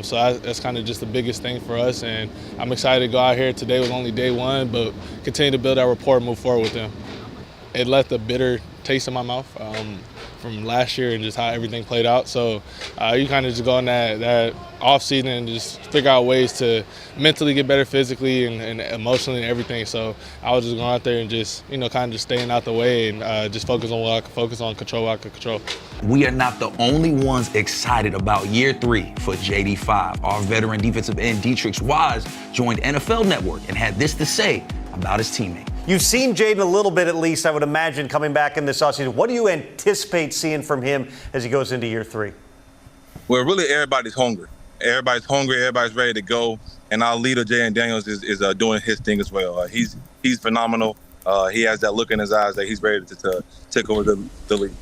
So that's kind of just the biggest thing for us. And I'm excited to go out here. Today was only day one, but continue to build our rapport and move forward with them. It left a bitter taste in my mouth from last year and just how everything played out. So you kind of just go in that off season and just figure out ways to mentally get better physically and emotionally and everything. So I was just going out there and just, kind of just staying out the way and just focus on what I could focus on, control what I could control. We are not the only ones excited about year 3 for JD5. Our veteran defensive end Dietrich Wise joined NFL Network and had this to say about his teammate. You've seen Jaden a little bit, at least, I would imagine, coming back in this offseason. What do you anticipate seeing from him as he goes into year 3? Well, really, everybody's hungry. Everybody's hungry. Everybody's ready to go. And our leader, Jaden Daniels, is doing his thing as well. He's phenomenal. He has that look in his eyes that he's ready to take over the league.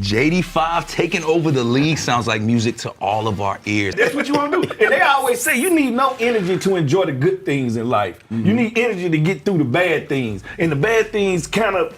JD5 taking over the league sounds like music to all of our ears. That's what you want to do. And they always say you need no energy to enjoy the good things in life. You need energy to get through the bad things. And the bad things kind of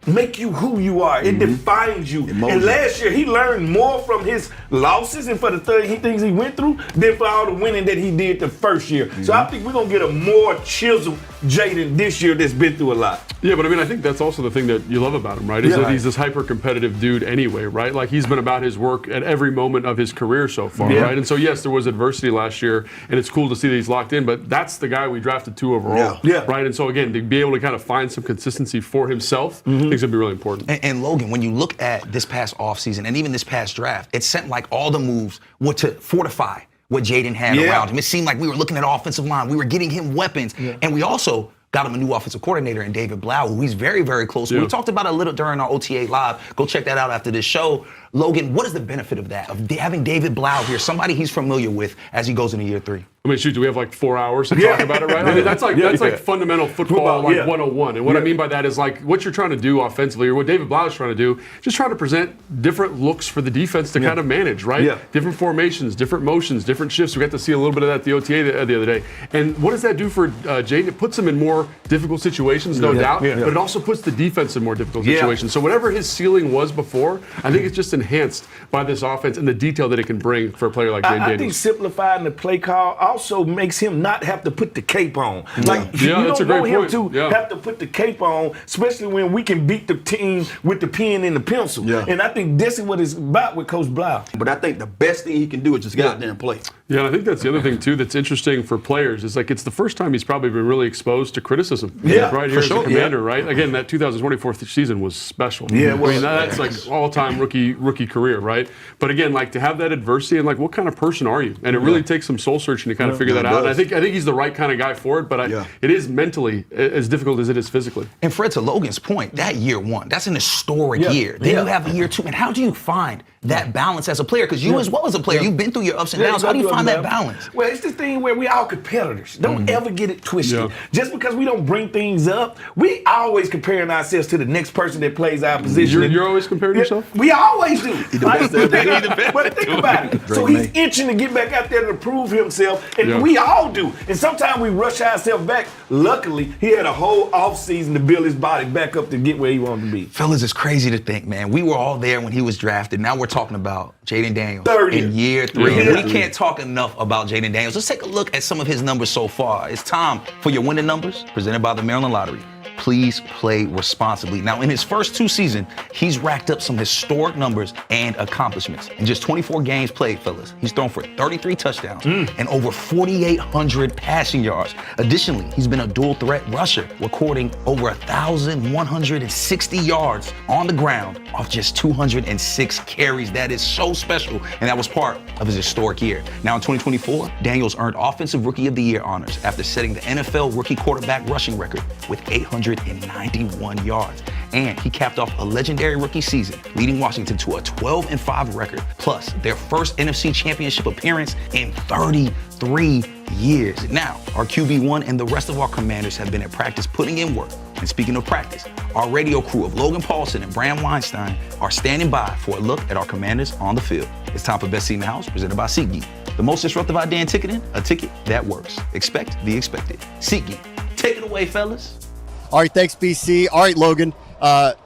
make you who you are. It defines you. And last year, he learned more from his losses and for the things he went through than for all the winning that he did the first year. So I think we're going to get a more chiseled Jaden this year that's been through a lot. Yeah, but I think that's also the thing that you love about him, right? Is that he's this hyper-competitive dude anyway, right? Like, he's been about his work at every moment of his career so far, right? And so, yes, there was adversity last year, and it's cool to see that he's locked in, but that's the guy we drafted 2 overall, right? And so, again, to be able to kind of find some consistency for himself, I think it's going to be really important. And Logan, when you look at this past offseason and even this past draft, it seemed like all the moves were to fortify what Jaden had around him. It seemed like we were looking at offensive line. We were getting him weapons. And we also got him a new offensive coordinator in David Blau, who he's very, very close to. We talked about it a little during our OTA Live. Go check that out after this show. Logan, what is the benefit of that, of having David Blau here, somebody he's familiar with as he goes into year 3? Shoot, do we have like 4 hours to talk about it, right? That's like fundamental football, 101. And what I mean by that is like what you're trying to do offensively, or what David Blau is trying to do, just trying to present different looks for the defense to kind of manage, right? Different formations, different motions, different shifts. We got to see a little bit of that at the OTA the other day. And what does that do for Jaden? It puts him in more difficult situations, no doubt, but it also puts the defense in more difficult situations. So whatever his ceiling was before, I think it's just enhanced by this offense and the detail that it can bring for a player like Jaden Daniels. I think simplifying the play call also makes him not have to put the cape on. Like, you don't want him to have to put the cape on, especially when we can beat the team with the pen and the pencil. And I think this is what it's about with Coach Blau. But I think the best thing he can do is just get out there and play. Yeah, I think that's the other thing, too, that's interesting for players is, like, it's the first time he's probably been really exposed to criticism. Right here as a commander, right? Again, that 2024 season was special. That's like all-time rookie career, right? But again, like, to have that adversity and, like, what kind of person are you? And it really takes some soul-searching to kind of figure that out. And I think he's the right kind of guy for it, but it is mentally as difficult as it is physically. And Fred, to Logan's point, that year 1, that's an historic year. Then you have a year 2. And how do you find that balance as a player? Because you as well as a player, you've been through your ups and downs. How do you find that balance? Well, it's the thing where we all competitors. Don't ever get it twisted. Just because we don't bring things up, we always comparing ourselves to the next person that plays our position. You're always comparing yourself? We always do. But think about it. So he's itching to get back out there to prove himself, and we all do. And sometimes we rush ourselves back. Luckily, he had a whole offseason to build his body back up to get where he wanted to be. Fellas, it's crazy to think, man. We were all there when he was drafted. Now we're talking about Jaden Daniels in year 3. We can't talk enough about Jaden Daniels. Let's take a look at some of his numbers so far. It's time for your winning numbers presented by the Maryland Lottery. Please play responsibly. Now, in his first 2 seasons, he's racked up some historic numbers and accomplishments. In just 24 games played, fellas, he's thrown for 33 touchdowns and over 4,800 passing yards. Additionally, he's been a dual threat rusher, recording over 1,160 yards on the ground off just 206 carries. That is so special, and that was part of his historic year. Now, in 2024, Daniels earned Offensive Rookie of the Year honors after setting the NFL rookie quarterback rushing record with 891 yards. And he capped off a legendary rookie season, leading Washington to a 12-5 record, plus their first NFC Championship appearance in 33 years. Now, our QB1 and the rest of our commanders have been at practice putting in work. And speaking of practice, our radio crew of Logan Paulson and Bram Weinstein are standing by for a look at our commanders on the field. It's time for Best Seat in the House, presented by SeatGeek. The most disruptive idea in ticketing, a ticket that works. Expect the expected. SeatGeek, take it away, fellas. All right, thanks, BC. All right, Logan,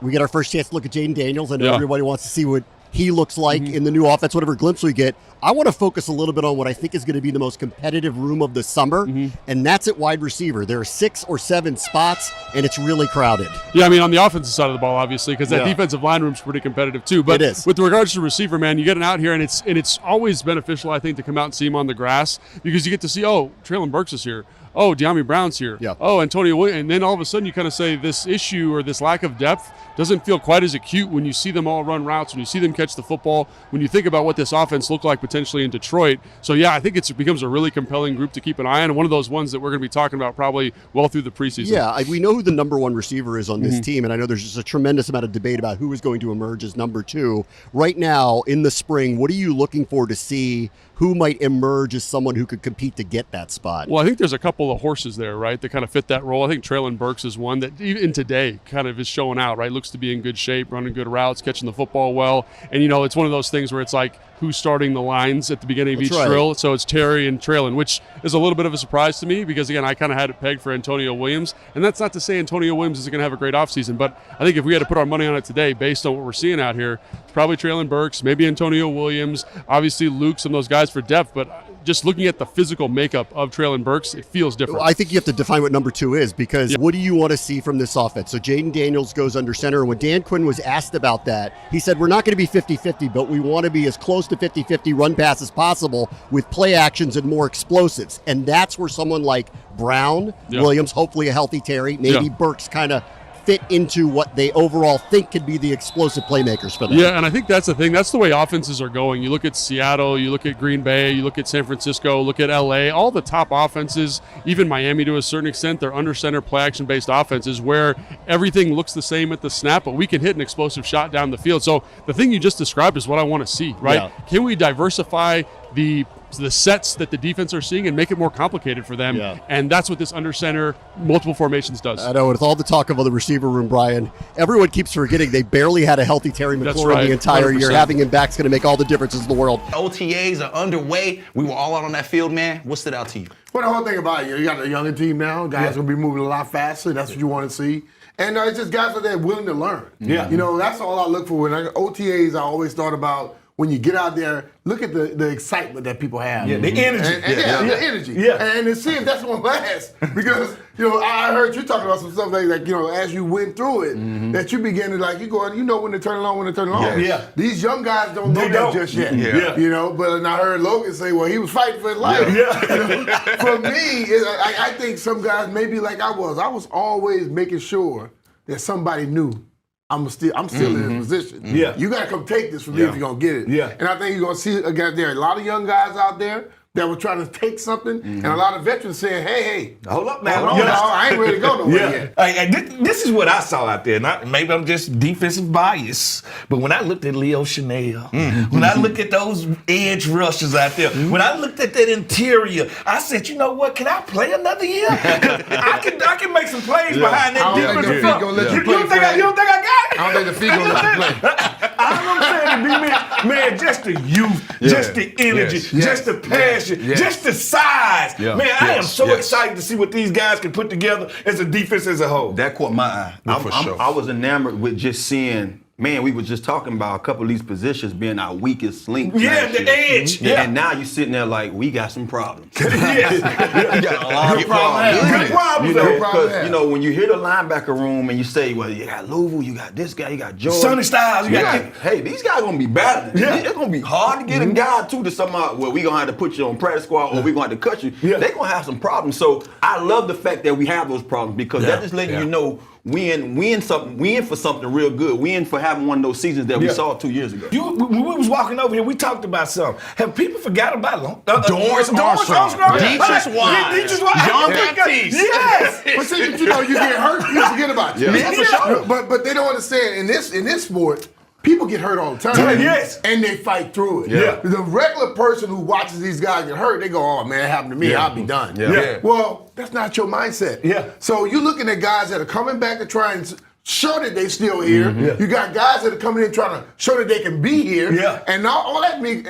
we get our first chance to look at Jaden Daniels. I know everybody wants to see what he looks like in the new offense, whatever glimpse we get. I want to focus a little bit on what I think is going to be the most competitive room of the summer, and that's at wide receiver. There are 6 or 7 spots, and it's really crowded. Yeah, I mean, on the offensive side of the ball, obviously, because that defensive line room's pretty competitive too. But it is. With regards to receiver, man, you get out here, and it's always beneficial, I think, to come out and see him on the grass because you get to see, oh, Traylon Burks is here. Oh, De'Ami Brown's here. Yeah. Oh, Antonio Williams. And then all of a sudden you kind of say this issue or this lack of depth doesn't feel quite as acute when you see them all run routes, when you see them catch the football, when you think about what this offense looked like potentially in Detroit. So, yeah, I think it becomes a really compelling group to keep an eye on, and one of those ones that we're going to be talking about probably well through the preseason. Yeah, we know who the number 1 receiver is on this team, and I know there's just a tremendous amount of debate about who is going to emerge as number 2. Right now, in the spring, what are you looking for to see who might emerge as someone who could compete to get that spot? Well, I think there's a couple of horses there, right, that kind of fit that role. I think Traylon Burks is one that even today kind of is showing out, right? Looks to be in good shape, running good routes, catching the football well. And, it's one of those things where it's like who's starting the lines at the beginning of each drill. So it's Terry and Traylon, which is a little bit of a surprise to me because, again, I kind of had it pegged for Antonio Williams. And that's not to say Antonio Williams isn't going to have a great offseason, but I think if we had to put our money on it today based on what we're seeing out here, it's probably Traylon Burks, maybe Antonio Williams, obviously Luke, some of those guys for depth, but just looking at the physical makeup of Traylon Burks, it feels different. I think you have to define what number 2 is because what do you want to see from this offense? So Jaden Daniels goes under center, and when Dan Quinn was asked about that, he said, we're not going to be 50-50, but we want to be as close to 50-50 run pass as possible with play actions and more explosives. And that's where someone like Brown, Williams, hopefully a healthy Terry, maybe Burks kind of fit into what they overall think could be the explosive playmakers for them. Yeah, and I think that's the thing. That's the way offenses are going. You look at Seattle, you look at Green Bay, you look at San Francisco, look at LA, all the top offenses, even Miami to a certain extent, they're under center play action based offenses where everything looks the same at the snap, but we can hit an explosive shot down the field. So the thing you just described is what I want to see, right? Yeah. Can we diversify the sets that the defense are seeing and make it more complicated for them? Yeah. And that's what this under center multiple formations does. I know, with all the talk of the receiver room, Brian, everyone keeps forgetting they barely had a healthy Terry McLaurin the entire 100%. Year. Having him back is going to make all the differences in the world. OTAs are underway. We were all out on that field, man. What stood out to you? Well, the whole thing about it, you got a younger team now. Guys going to be moving a lot faster. That's what you want to see. And it's just guys that are willing to learn. Yeah. That's all I look for. When OTAs, I always thought about when you get out there, look at the excitement that people have. Yeah, the energy. And the energy. Yeah. And to see if that's going to last. Because, I heard you talking about some stuff like as you went through it, that you begin to you know when to turn it on, when to turn it off. Yeah. These young guys don't know that just yet. Yeah. But I heard Logan say, well, he was fighting for his life. Yeah. For me, I think some guys may be like I was. I was always making sure that somebody knew I'm still in this position. Yeah. You got to come take this from me if you're going to get it. Yeah. And I think you're going to see there are a lot of young guys out there that were trying to take something, and a lot of veterans saying, hey, hold up, man. I ain't ready to go nowhere yet. This is what I saw out there. Maybe I'm just defensive bias, but when I looked at Leo Chanel, when I looked at those edge rushers out there, when I looked at that interior, I said, you know what? Can I play another year? I can make some plays behind that defensive front. You don't think I got it? I don't think the feet gonna let you play. I'm saying to be man, just the youth, just the energy, just the passion, just the size. Man, I am so excited to see what these guys can put together as a defense as a whole. That caught my eye, for sure. I was enamored with just seeing. Man, we were just talking about a couple of these positions being our weakest link. Yeah, the edge. Yeah. And now you're sitting there like, we got some problems. We got a lot of problems. Because, when you hear the linebacker room and you say, well, you got Louisville, you got this guy, you got George. Sonny Styles. Hey, these guys going to be battling. It's going to be hard to get a guy, too, to somehow, well, we're going to have to put you on practice squad or we're going to have to cut you. They're going to have some problems. So I love the fact that we have those problems because that just letting you know we in for something real good. We in for having one of those seasons that we saw 2 years ago. When we was walking over here, we talked about something. Have people forgot about Dorrance Armstrong, Deatrice Wise, John Baptiste? Yes. But see, you get hurt, you forget about it. Yeah, for sure. But they don't understand in this sport. People get hurt all the time. Yes. And they fight through it. Yeah. The regular person who watches these guys get hurt, they go, oh, man, it happened to me. I'll be done. Yeah. Well, that's not your mindset. Yeah. So you're looking at guys that are coming back to try and show that they still here. You got guys that are coming in trying to show that they can be here. Yeah. And all that means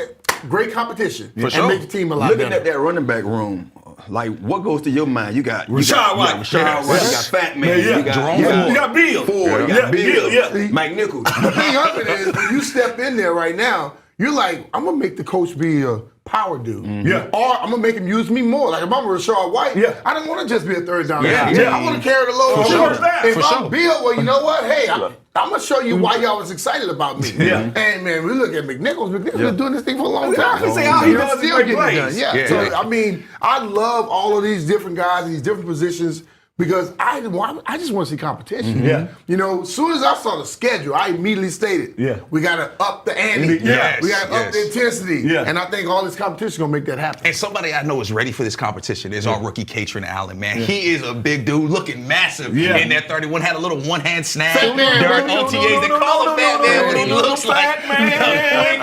great competition. For sure. And make the team a lot Looking better. at that running back room, like, what goes to your mind? You got Rashad White. You got Fat Man. You got Bill. Ford. You got Bill. Yeah. Mike Nichols. The thing of it is, when you step in there right now, you're like, I'm going to make the coach be a power dude. Yeah. Or I'm going to make him use me more. Like if I'm Rashard White, I don't want to just be a third down guy. Yeah. I want to carry the load. For sure. If For I'm sure. Bill, well, you know what? Hey, I'm going to show you why y'all was excited about me. Yeah. And, man, we look at McNichols. McNichols been doing this thing for a long time. I can say how he does still make getting it done. plays. Yeah. So, I mean, I love all of these different guys in these different positions because I just want to see competition. Yeah. You know, as soon as I saw the schedule, I immediately stated, we got to up the ante. Yes, We got to up the intensity. Yeah. And I think all this competition is going to make that happen. And somebody I know is ready for this competition is our rookie Katrin Allen, man. He is a big dude, looking massive in that 31. Had a little one-hand snag during OTAs. They call him Fat Man, but he looks like a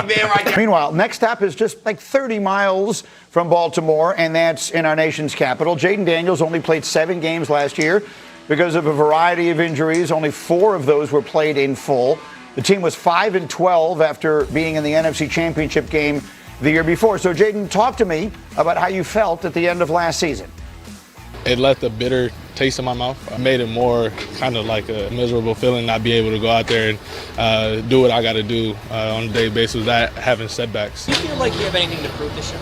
big man right there. Meanwhile, next stop is just like 30 miles from Baltimore, and that's in our nation's capital. Jaden Daniels only played 7 games last year because of a variety of injuries. Only 4 of those were played in full. The team was 5-12 after being in the NFC Championship game the year before. So, Jaden, talk to me about how you felt at the end of last season. It left a bitter taste in my mouth. I made it more kind of like a miserable feeling not be able to go out there and do what I got to do on a daily basis without having setbacks. Do you feel like you have anything to prove this year?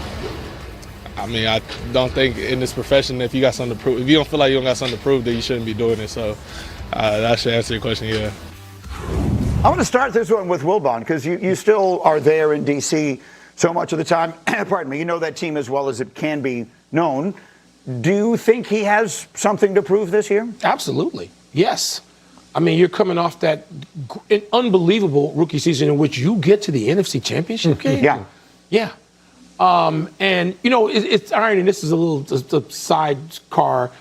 I mean, I don't think in this profession, if you got something to prove, if you don't feel like you don't got something to prove, then you shouldn't be doing it. So that should answer your question, yeah. I want to start this one with Wilbon because you still are there in D.C. so much of the time. Pardon me. You know that team as well as it can be known. Do you think he has something to prove this year? Absolutely. Yes. I mean, you're coming off that unbelievable rookie season in which you get to the NFC Championship game. Yeah. Yeah. And, you know, it's irony. This is a little sidecar.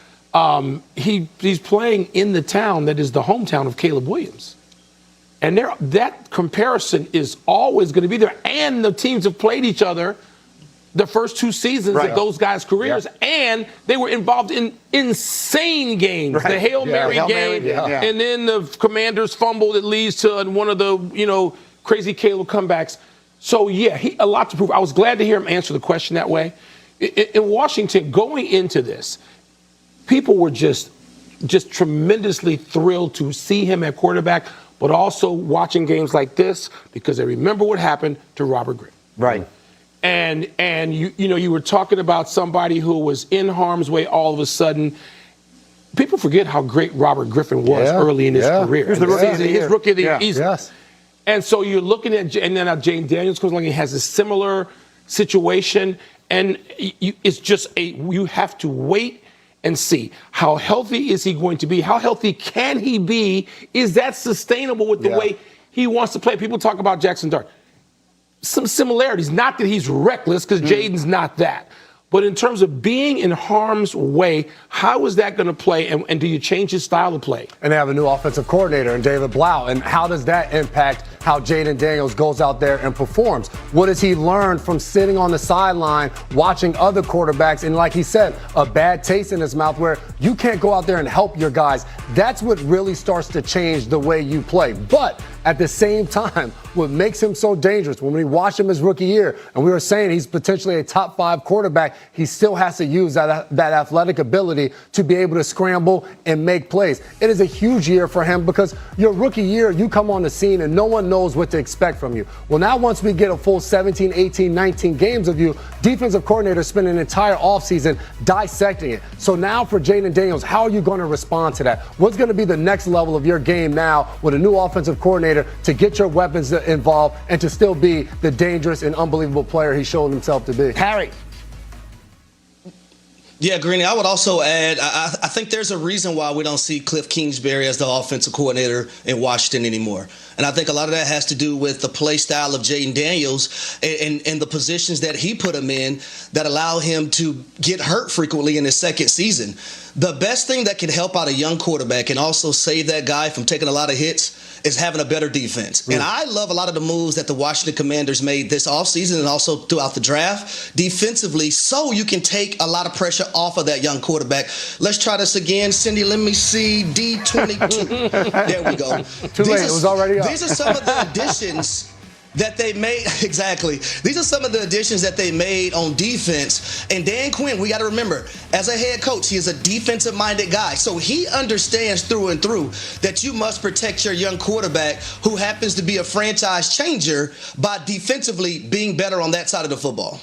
He's playing in the town that is the hometown of Caleb Williams. And that comparison is always going to be there. And the teams have played each other the first 2 seasons of those guys' careers, and they were involved in insane games. The Hail Mary game, and then the Commanders fumble that leads to one of the, crazy Caleb comebacks. So, a lot to prove. I was glad to hear him answer the question that way. In Washington, going into this, people were just tremendously thrilled to see him at quarterback, but also watching games like this because they remember what happened to Robert Griffin. Right. And you were talking about somebody who was in harm's way all of a sudden. People forget how great Robert Griffin was early in his career. He was the rookie of the year. His rookie of the year. Yes. And so you're looking at, and then Jaden Daniels comes along and has a similar situation. And it's just you have to wait and see how healthy is he going to be? How healthy can he be? Is that sustainable with the way he wants to play? People talk about Jackson Dart. Some similarities, not that he's reckless, because Jaden's not that. But in terms of being in harm's way, how is that going to play, and do you change his style of play? And they have a new offensive coordinator in David Blau, and how does that impact how Jaden Daniels goes out there and performs? What does he learn from sitting on the sideline watching other quarterbacks, and like he said, a bad taste in his mouth where you can't go out there and help your guys? That's what really starts to change the way you play. But at the same time, what makes him so dangerous, when we watch him his rookie year, and we were saying he's potentially a top 5 quarterback, he still has to use that athletic ability to be able to scramble and make plays. It is a huge year for him because your rookie year, you come on the scene and no one knows what to expect from you. Well, now once we get a full 17, 18, 19 games of you, defensive coordinators spend an entire offseason dissecting it. So now for Jaden Daniels, how are you going to respond to that? What's going to be the next level of your game now with a new offensive coordinator to get your weapons involved and to still be the dangerous and unbelievable player he showed himself to be? Harry. Yeah, Greeny, I would also add, I think there's a reason why we don't see Cliff Kingsbury as the offensive coordinator in Washington anymore. And I think a lot of that has to do with the play style of Jaden Daniels and the positions that he put him in that allow him to get hurt frequently in his second season. The best thing that can help out a young quarterback and also save that guy from taking a lot of hits is having a better defense. And I love a lot of the moves that the Washington Commanders made this offseason and also throughout the draft defensively, so you can take a lot of pressure off of that young quarterback. Let's try this again. Cindy, let me see. D22. There we go. Too late. It was already up. These are some of the additions that they made. Exactly. These are some of the additions that they made on defense. And Dan Quinn, we got to remember, as a head coach, he is a defensive-minded guy. So he understands through and through that you must protect your young quarterback who happens to be a franchise changer by defensively being better on that side of the football.